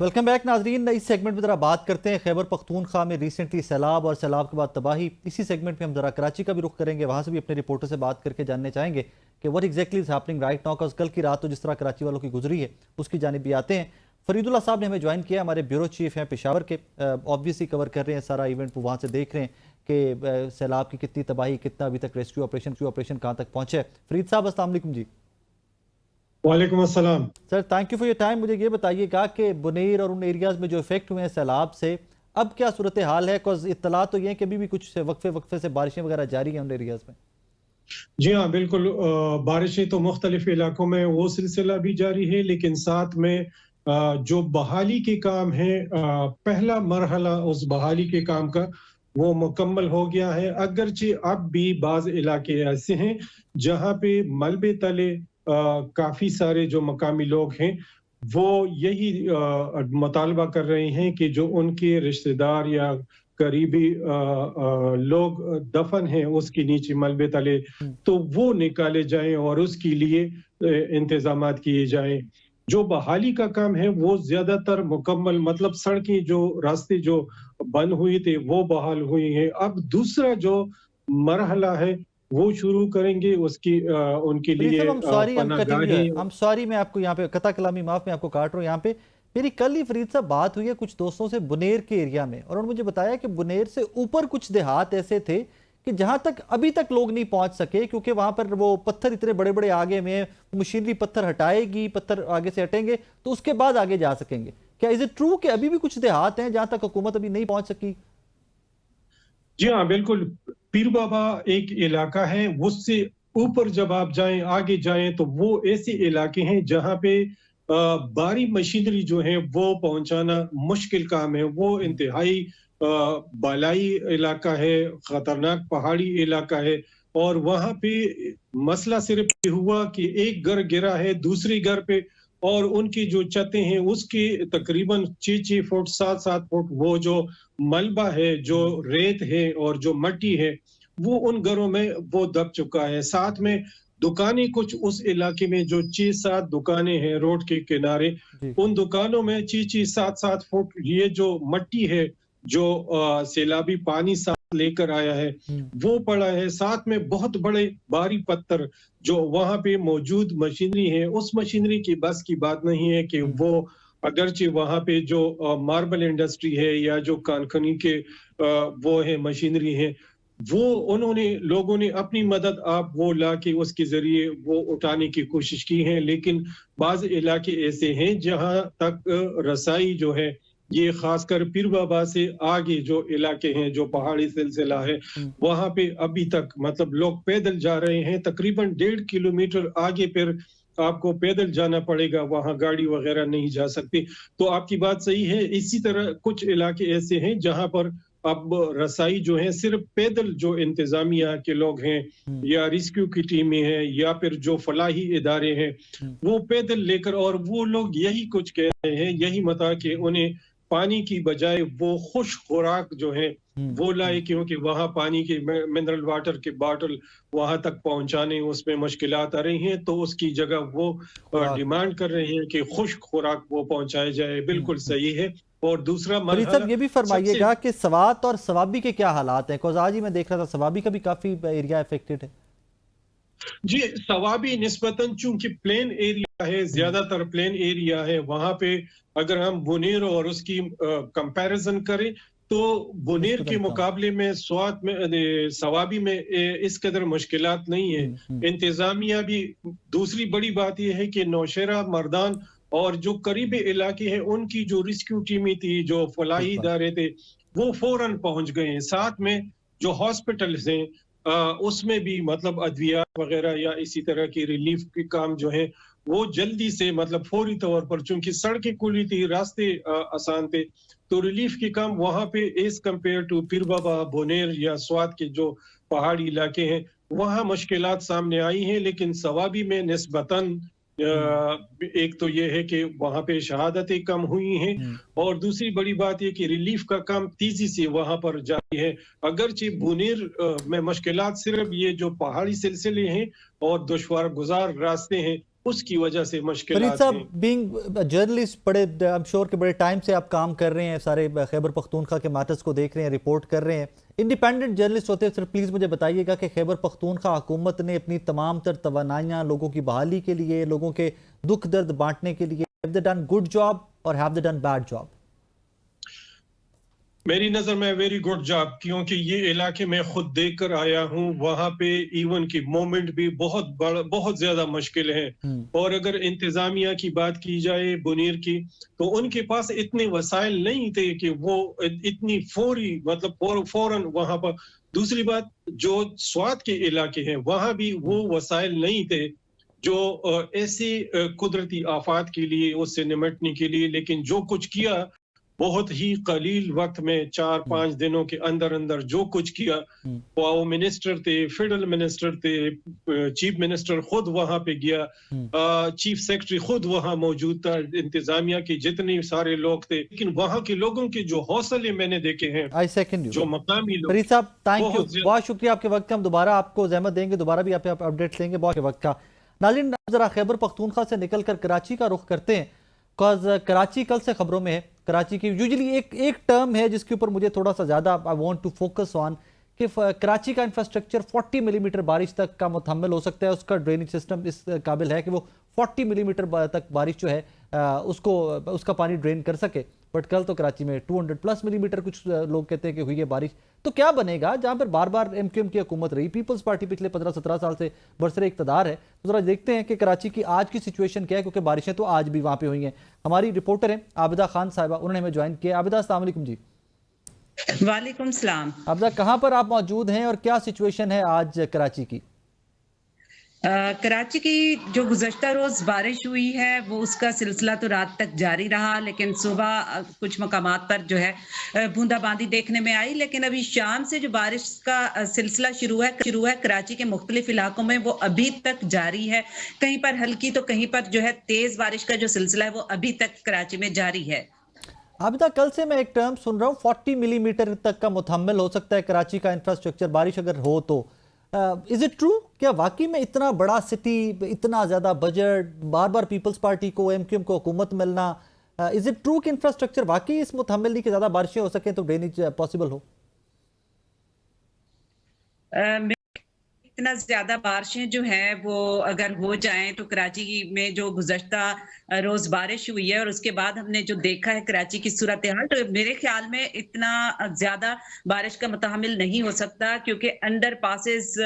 Welcome back नाजरीन। इस segment में ज़रा बात करते हैं खैबर पख्तूनख्वा में रिसेंटली सैलाब और सैलाब के बाद तबाही। इसी सेगमेंट में हम ज़रा कराची का भी रुख करेंगे, वहाँ से भी अपने रिपोर्टर से बात करके जानने चाहेंगे कि what exactly is happening right now. कल की रात तो जिस तरह कराची वालों की गुजरी है उसकी जानिब भी आते हैं। फरीदुल्लाह साहब ने हमें ज्वाइन किया, हमारे ब्यूरो चीफ हैं पेशावर के, ऑब्वियसली कवर कर रहे हैं सारा इवेंट, वहाँ से देख रहे हैं कि सैलाब की कितनी तबाही, कितना अभी तक रेस्क्यू ऑपरेशन कहाँ तक पहुँचे। फरीद साहब अस्सलाम वालेकुम जी। वालेकुम अस्सलाम sir, thank you for your time. मुझे ये बताइएगा कि बुनेर और उन एरियाज में जो इफेक्ट हुए हैं सैलाब से, अब क्या सूरत हाल है? बिकॉज इत्तला तो ये है कि अभी भी कुछ वक्फे से बारिशें वगैरह जारी हैं उन एरियाज में। जी हाँ, बिल्कुल। बारिशें तो मुख्तलिफ इलाकों में वो सिलसिला भी जारी है, लेकिन साथ में जो बहाली के काम है, पहला मरहला उस बहाली के काम का वो मुकम्मल हो गया है। अगरचे अब भी बाज इलाके ऐसे हैं जहाँ पे मलबे तले काफी सारे जो मकामी लोग हैं वो यही मुतालबा कर रहे हैं कि जो उनके रिश्तेदार या करीबी लोग दफन हैं उसके नीचे मलबे तले, तो वो निकाले जाएं और उसके लिए इंतजामात किए जाएं। जो बहाली का काम है वो ज्यादातर मुकम्मल, मतलब सड़कें जो रास्ते जो बंद हुए थे वो बहाल हुई हैं। अब दूसरा जो मरहला है वो शुरू करेंगे, उसकी उनके प्लीज लिए साहब, हम सॉरी, हम कटिंग यू है, पनाहगाहें। हम सॉरी, मैं आपको यहाँ पे कता कलामी माफ, मैं आपको काट रहा हूँ यहाँ पे। मेरी कल ही फरीद साहब बात हुई है कुछ दोस्तों से बुनेर के एरिया में, और उन्होंने मुझे बताया कि बुनेर से ऊपर कुछ देहात ऐसे थे कि जहां तक अभी तक लोग नहीं पहुंच सके, क्योंकि वहां पर वो पत्थर इतने बड़े बड़े आगे में, मशीनरी पत्थर हटाएगी, पत्थर आगे से हटेंगे तो उसके बाद आगे जा सकेंगे। क्या इज इट ट्रू कि अभी भी कुछ देहात हैं जहां तक हुकूमत अभी नहीं पहुंच सकी? जी हाँ, बिल्कुल। पीर बाबा एक इलाका है, उससे ऊपर जब आप जाएं, आगे जाएं, तो वो ऐसे इलाके हैं जहाँ पे भारी मशीनरी जो है वो पहुंचाना मुश्किल काम है। वो इंतहाई बालाई इलाका है, खतरनाक पहाड़ी इलाका है। और वहां पे मसला सिर्फ ये हुआ कि एक घर गिरा है दूसरी घर पे, और उनकी जो छतें हैं उसकी तकरीबन 6-6 फुट 7-7 फुट वो जो मलबा है, जो रेत है और जो मट्टी है, वो उन घरों में वो दब चुका है। साथ में दुकानें कुछ उस इलाके में जो 6-7 दुकानें हैं रोड के किनारे, जी। उन दुकानों में 6-6 7-7 फुट ये जो मट्टी है, जो सैलाबी पानी साथ लेकर आया है, वो पड़ा है। साथ में बहुत बड़े भारी पत्थर जो वहां पे मौजूद मशीनरी है, उस मशीनरी की बस की बात नहीं है कि वो, अगरचे वहां पे जो मार्बल इंडस्ट्री है या जो कानखनी के वो है मशीनरी है, वो उन्होंने लोगों ने अपनी मदद आप वो ला के उसके जरिए वो उठाने की कोशिश की है। लेकिन बाज इलाके ऐसे हैं जहां तक रसाई जो है, ये खासकर पीर बाबा से आगे जो इलाके हैं, जो पहाड़ी सिलसिला है, वहां पे अभी तक मतलब लोग पैदल जा रहे हैं। तकरीबन 1.5 किलोमीटर आगे फिर आपको पैदल जाना पड़ेगा, वहां गाड़ी वगैरह नहीं जा सकती। तो आपकी बात सही है। इसी तरह कुछ इलाके ऐसे हैं जहां पर अब रसाई जो है सिर्फ पैदल, जो इंतजामिया के लोग हैं या रिस्क्यू की टीमें हैं या फिर जो फलाही इदारे हैं, वो पैदल लेकर, और वो लोग यही कुछ कह रहे हैं, यही मता कि उन्हें पानी की बजाय वो खुश खुराक जो है वो लाए, क्योंकि वहां पानी के मिनरल वाटर के बॉटल वहां तक पहुंचाने उसमें मुश्किलात आ रही हैं, तो उसकी जगह वो खुराक। डिमांड कर रहे हैं कि खुश खुराक वो पहुंचाए जाए। बिल्कुल सही है। और दूसरा फरीद मरहला साहब, ये भी सबसे, फरमाइएगा कि सवात और सवाबी के क्या हालात हैं? बिकॉज आज ही मैं देख रहा था सवाबी का भी काफी एरिया अफेक्टेड है। जी, सवाबी निस्बतन चूंकि प्लेन एरिया है, ज्यादातर प्लेन एरिया है, वहां पे अगर हम बुनेर और उसकी कंपैरिजन करें तो बुनेर के निस्बतन कम। मुकाबले में स्वात में सवाबी में इस कदर मुश्किलात नहीं है। इंतजामिया भी, दूसरी बड़ी बात यह है कि नौशेरा, मर्दान और जो करीबी इलाके हैं उनकी जो रिस्क्यू टीमें थी, जो ठीक फलाही बात। इदारे थे, वो फौरन पहुंच गए हैं। साथ में जो हॉस्पिटल्स हैं उसमें भी मतलब अद्वियात वगैरह या इसी तरह की रिलीफ के काम जो है वो जल्दी से, मतलब फौरी तौर पर, चूंकि सड़कें खुली थी, रास्ते आसान थे, तो रिलीफ के काम वहां पे एज कंपेयर टू पीर बाबा, बुनेर या स्वात के जो पहाड़ी इलाके हैं वहां मुश्किलात सामने आई हैं। लेकिन सवाबी में निस्बतन एक तो ये है कि वहां पे शहादतें कम हुई हैं, और दूसरी बड़ी बात ये कि रिलीफ का काम तेजी से वहां पर जारी है। अगरचे बुनेर में मुश्किलात सिर्फ ये जो पहाड़ी सिलसिले हैं और दुश्वार गुजार रास्ते हैं उसकी वजह से फरीद मुश्किलात साहब, हैं। बीइंग जर्नलिस्ट, बड़े आई एम श्योर के बड़े टाइम से आप काम कर रहे हैं, सारे खैबर पख्तूनख्वा के मैटर्स को देख रहे हैं, रिपोर्ट कर रहे हैं, इंडिपेंडेंट जर्नलिस्ट होते हैं सर, प्लीज़ मुझे बताइएगा कि खैबर पख्तूनख्वा हुकूमत ने अपनी तमाम तर तवानाइयाँ लोगों की बहाली के लिए, लोगों के दुख दर्द बांटने के लिए, have they done good job और have they done bad job? मेरी नजर में वेरी गुड जॉब, क्योंकि ये इलाके में खुद देख कर आया हूँ। वहां पे इवन की मोमेंट भी बहुत ज्यादा मुश्किल है। और अगर इंतजामिया की बात की जाए बुनीर की, तो उनके पास इतने वसाइल नहीं थे कि वो इतनी फौरी मतलब फौरन वहां पर। दूसरी बात, जो स्वात के इलाके हैं वहां भी वो वसाइल नहीं थे जो ऐसे कुदरती आफात के लिए उससे निमटने के लिए। लेकिन जो कुछ किया बहुत ही कलील वक्त में, 4-5 दिनों के अंदर अंदर जो कुछ किया। वो मिनिस्टर थे, फेडरल मिनिस्टर थे, चीफ मिनिस्टर खुद वहां पे गया, चीफ सेक्रेटरी खुद वहां मौजूद था, इंतजामिया के जितने सारे लोग थे। लेकिन वहां के लोगों के जो हौसले मैंने देखे हैं, आई सेकंड यू जो मकामी लोग। फरीद साहब, थैंक यू, बहुत बहुत शुक्रिया आपके वक्त का। हम दोबारा आपको जहमत देंगे, दोबारा भी आप अपडेट लेंगे, बहुत वक्त का। नाज़रीन, जरा खैबर पख्तूनख्वा से निकलकर कराची का रुख करते हैं, बिकॉज कराची कल से खबरों में है। कराची की यूजुअली एक टर्म है जिसके ऊपर मुझे थोड़ा सा ज़्यादा I want to focus on, कि कराची का इंफ्रास्ट्रक्चर 40 मिलीमीटर बारिश तक का मुतहम्मिल हो सकता है। उसका ड्रेनेज सिस्टम इस काबिल है कि वो 40 मिलीमीटर तक बारिश जो है उसका पानी ड्रेन कर सके। बट कल तो कराची में 200+ मिलीमीटर कुछ लोग कहते हैं कि हुई है बारिश। तो क्या बनेगा जहां पर बार बार MQM की हुकूमत रही, पीपल्स पार्टी पिछले 15-17 साल से बरसरे इक़्तिदार है। तो जरा देखते हैं कि कराची की आज की सिचुएशन क्या है, क्योंकि बारिशें तो आज भी वहां पे हुई हैं। हमारी रिपोर्टर हैं आबिदा खान साहिबा, उन्होंने हमें ज्वाइन किया। आबिदा, अस्सलाम वालेकुम जी। वालेकुम सलाम। आबिदा, कहाँ पर आप मौजूद हैं और क्या सिचुएशन है आज कराची की? कराची की जो गुज़श्ता रोज बारिश हुई है वो उसका सिलसिला तो रात तक जारी रहा, लेकिन सुबह कुछ मकामात पर जो है बूंदाबांदी देखने में आई। लेकिन अभी शाम से जो बारिश का सिलसिला शुरू है कराची के मुख्तलिफ इलाकों में, वो अभी तक जारी है। कहीं पर हल्की तो कहीं पर जो है तेज बारिश का जो सिलसिला है वो अभी तक कराची में जारी है। आबिदा, कल से मैं एक टर्म सुन रहा हूँ 40 मिलीमीटर तक का मुतहम्मिल हो सकता है कराची का इंफ्रास्ट्रक्चर, बारिश अगर हो तो। Is it true? क्या वाकई में इतना बड़ा सिटी, इतना ज्यादा बजट, बार बार पीपल्स पार्टी को, MQM को हुकूमत मिलना, इज इट ट्रू कि इंफ्रास्ट्रक्चर वाकई इस मुतहम्मिल नहीं कि ज्यादा बारिशें हो सके तो ड्रेनेज पॉसिबल हो? इतना ज्यादा बारिशें जो हैं वो अगर हो जाएं तो कराची में जो गुज़श्ता रोज बारिश हुई है और उसके बाद हमने जो देखा है कराची की सूरत हाल, तो मेरे ख्याल में इतना ज्यादा बारिश का मुतहम्मिल नहीं हो सकता, क्योंकि अंडर पासेस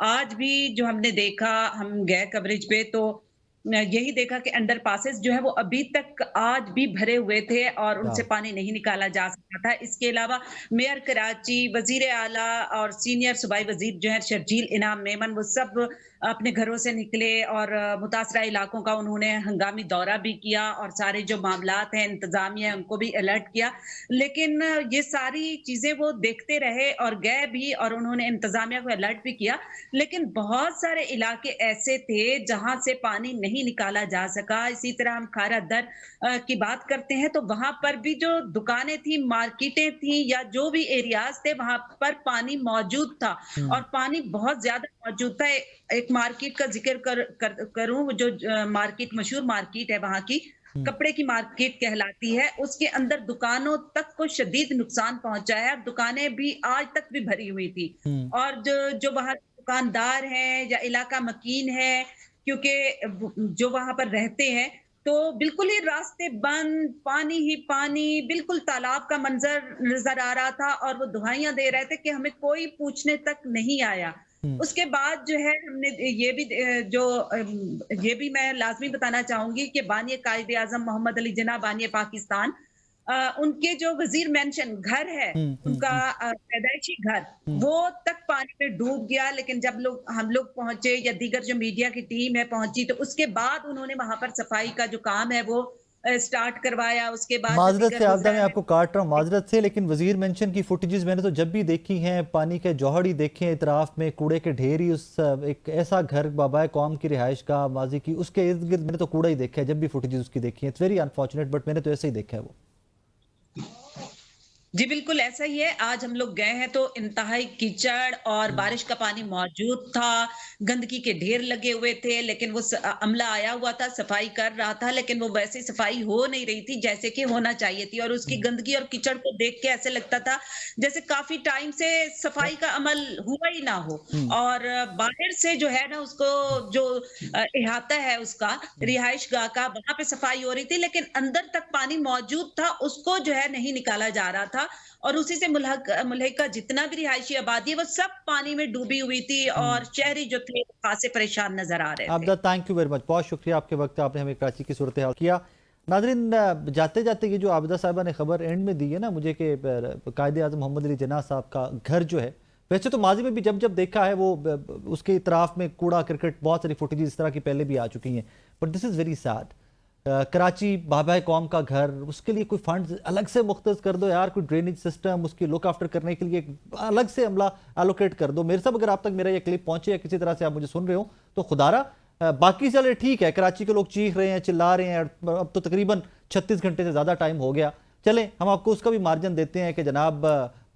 आज भी जो हमने देखा, हम गए कवरेज पे तो यही देखा कि अंडर पासेस जो है वो अभी तक आज भी भरे हुए थे और उनसे पानी नहीं निकाला जा सकता था। इसके अलावा मेयर कराची, वजीर आला और सीनियर सूबाई वजीर जो है शर्जील इनाम मेमन, वो सब अपने घरों से निकले और मुतासरा इलाकों का उन्होंने हंगामी दौरा भी किया और सारे जो मामलात हैं इंतजामिया उनको भी अलर्ट किया। लेकिन ये सारी चीजें वो देखते रहे और गए भी और उन्होंने इंतजामिया को अलर्ट भी किया। लेकिन बहुत सारे इलाके ऐसे थे जहां से पानी नहीं निकाला जा सका। इसी तरह हम खारा दर की बात करते हैं तो वहां पर भी जो दुकानें थी, मार्केटें थी या जो भी एरियाज थे, वहां पर पानी मौजूद था और पानी बहुत ज्यादा मौजूद था। एक मार्केट का जिक्र करूं, जो मार्केट मशहूर मार्केट है वहां की, कपड़े की मार्केट कहलाती है, उसके अंदर दुकानों तक को शदीद नुकसान पहुंचा है। दुकानें भी आज तक भी भरी हुई थी और जो वहां दुकानदार हैं या इलाका मकीन है, क्योंकि जो वहां पर रहते हैं, तो बिल्कुल ही रास्ते बंद, पानी ही पानी, बिल्कुल तालाब का मंजर नजर आ रहा था और वो दुहाइयां दे रहे थे कि हमें कोई पूछने तक नहीं आया। उसके बाद जो है हमने ये भी मैं लाजमी बताना चाहूंगी कि बानी कायदे आजम मोहम्मद अली जिन्ना, बानी पाकिस्तान, उनके जो वजीर मेंशन घर है, उनका पैदाइशी घर, वो तक पानी में डूब गया। लेकिन जब हम लोग पहुंचे या दीगर जो मीडिया की टीम है पहुंची, तो उसके बाद उन्होंने वहां पर सफाई का जो काम है वो स्टार्ट करवाया। उसके बाद माजरत से आबिदा, मैं आपको काट रहा हूँ माजरत से, लेकिन वजीर मेंशन की फुटेजेस मैंने तो जब भी देखी हैं, पानी के जौहर ही देखे हैं, इतराफ में कूड़े के ढेर ही, उस एक ऐसा घर बाबा कौम की रिहाइश का माजी की, उसके इर्द गिर्द मैंने तो कूड़ा ही देखा है जब भी फुटेजेस उसकी देखी है। इट्स वेरी अनफॉर्चुनेट, बट मैंने तो ऐसे ही देखा है वो। जी बिल्कुल ऐसा ही है। आज हम लोग गए हैं तो इंतहाई कीचड़ और बारिश का पानी मौजूद था, गंदगी के ढेर लगे हुए थे, लेकिन वो अमला आया हुआ था, सफाई कर रहा था, लेकिन वो वैसी सफाई हो नहीं रही थी जैसे कि होना चाहिए थी और उसकी गंदगी और कीचड़ को देख के ऐसे लगता था जैसे काफ़ी टाइम से सफाई का अमल हुआ ही ना हो। हम्म, और बाहर से जो है ना उसको जो इहाता है उसका, हम्म, रिहाइशगाह का, वहाँ पे सफाई हो रही थी, लेकिन अंदर तक पानी मौजूद था, उसको जो है नहीं निकाला जा रहा था। और उसी से मुल्हिका जितना भी रिहायशी आबादी है वो सब पानी में डूबी हुई थी हम्म। और शहरी जो थे वो खासे परेशान नजर आ रहे थे। Abida, thank you very much, बहुत शुक्रिया आपके वक्त, आपने हमें कराची की सूरत हाल किया। नाजरीन, जाते जाते ये जो आबिदा साहिबा ने खबर एंड में दी है ना मुझे कि कायद आज़म मोहम्मद अली जिन्ना साहब का घर जो है, वैसे तो माजी में भी जब जब देखा है वो उसके इतराफ में कूड़ा क्रिकेट बहुत सारी फुटेज इस तरह की पहले भी आ चुकी हैं, but this is very sad. Karachi Baba कौम का घर, उसके लिए कोई फंड अलग से मुख्तस कर दो यार, कोई ड्रेनेज सिस्टम उसकी लुक आफ्टर करने के लिए एक अलग से अमला एलोकेट कर दो। मेरे साहब, अगर आप तक मेरा ये क्लिप पहुंचे या किसी तरह से आप मुझे सुन रहे हो तो खुदारा, बाकी चले ठीक है, कराची के लोग चीख रहे हैं, चिल्ला रहे हैं, अब तो तकरीबन 36 घंटे से ज़्यादा टाइम हो गया, चले हम आपको उसका भी मार्जिन देते हैं कि जनाब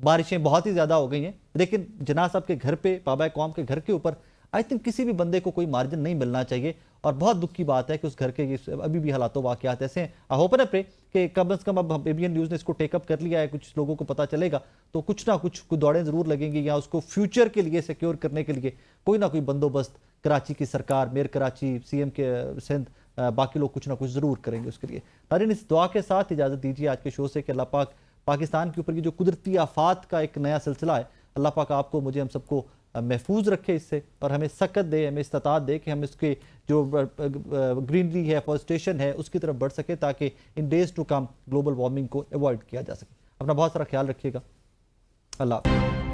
बारिशें बहुत ही ज़्यादा हो गई हैं, लेकिन जना साहब के घर पे, बाबा कौम के घर के ऊपर आई थिंक किसी भी बंदे को कोई मार्जिन नहीं मिलना चाहिए। और बहुत दुख की बात है कि उस घर के ये अभी भी हालात वाक़यात ऐसे हैं। आई होप एंड प्रे कि कम से कम अब एबीएन न्यूज़ ने इसको टेकअप कर लिया है, कुछ लोगों को पता चलेगा तो कुछ ना कुछ दौड़ें ज़रूर लगेंगी या उसको फ्यूचर के लिए सिक्योर करने के लिए कोई ना कोई बंदोबस्त कराची की सरकार, मेयर कराची, सीएम के सिंध, बाकी लोग कुछ ना कुछ ज़रूर करेंगे उसके लिए। नाज़रीन, इस दुआ के साथ इजाज़त दीजिए आज के शो से कि अल्लाह पाक पाकिस्तान के ऊपर ये जो कुदरती आफात का एक नया सिलसिला है, अल्लाह पाक आपको, मुझे, हम सबको महफूज रखे इससे और हमें सकत दे, हमें इस्तात दे कि हम इसके जो ग्रीनरी है, फॉरेस्टेशन है, उसकी तरफ बढ़ सके ताकि in days to come global warming को अवॉइड किया जा सके। अपना बहुत सारा ख्याल रखिएगा। अल्लाह।